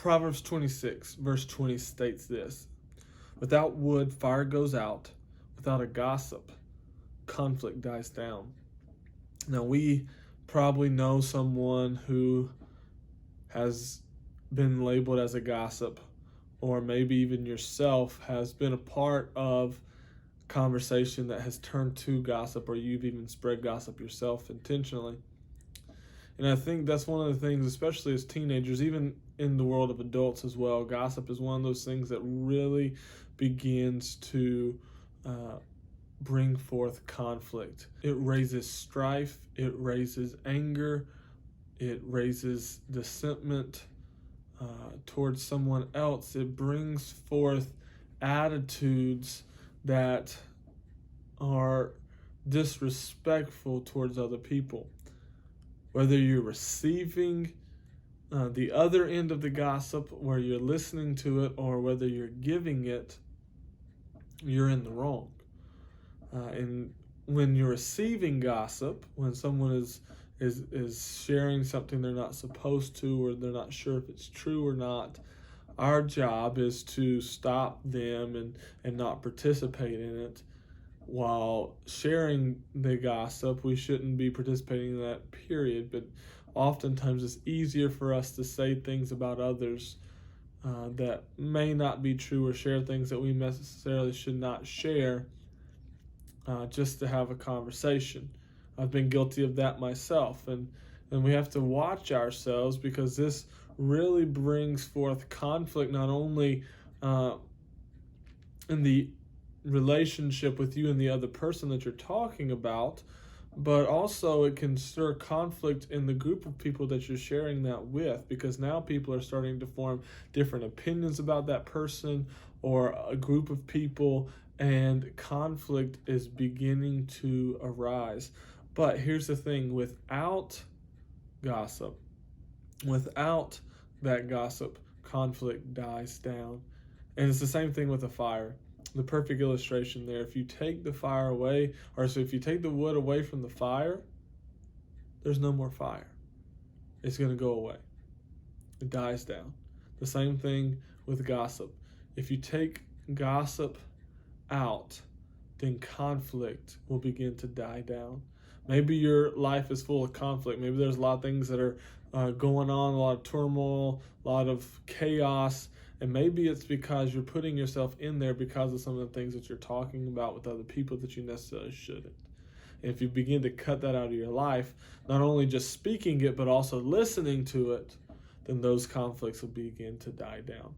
Proverbs 26, verse 20 states this: without wood, fire goes out. Without a gossip, conflict dies down. Now, we probably know someone who has been labeled as a gossip, or maybe even yourself has been a part of conversation that has turned to gossip, or you've even spread gossip yourself intentionally. And I think that's one of the things, especially as teenagers, even in the world of adults as well, gossip is one of those things that really begins to bring forth conflict. It raises strife, it raises anger, it raises dissentment towards someone else. It brings forth attitudes that are disrespectful towards other people. Whether you're receiving the other end of the gossip, where you're listening to it, or whether you're giving it, you're in the wrong. And when you're receiving gossip, when someone is sharing something they're not supposed to, or they're not sure if it's true or not, our job is to stop them and not participate in it. While sharing the gossip, we shouldn't be participating in that, period. But oftentimes it's easier for us to say things about others that may not be true, or share things that we necessarily should not share, just to have a conversation. I've been guilty of that myself, and we have to watch ourselves, because this really brings forth conflict, not only in the relationship with you and the other person that you're talking about, but also it can stir conflict in the group of people that you're sharing that with, because now people are starting to form different opinions about that person or a group of people, and conflict is beginning to arise. But here's the thing: without gossip, without that gossip, conflict dies down. And it's the same thing with a fire. The perfect illustration there: if you take the fire away, if you take the wood away from the fire, there's no more fire. It's going to go away. It dies down. The same thing with gossip. If you take gossip out, then conflict will begin to die down. Maybe your life is full of conflict. Maybe there's a lot of things that are going on, a lot of turmoil, a lot of chaos. And maybe it's because you're putting yourself in there because of some of the things that you're talking about with other people that you necessarily shouldn't. And if you begin to cut that out of your life, not only just speaking it, but also listening to it, then those conflicts will begin to die down.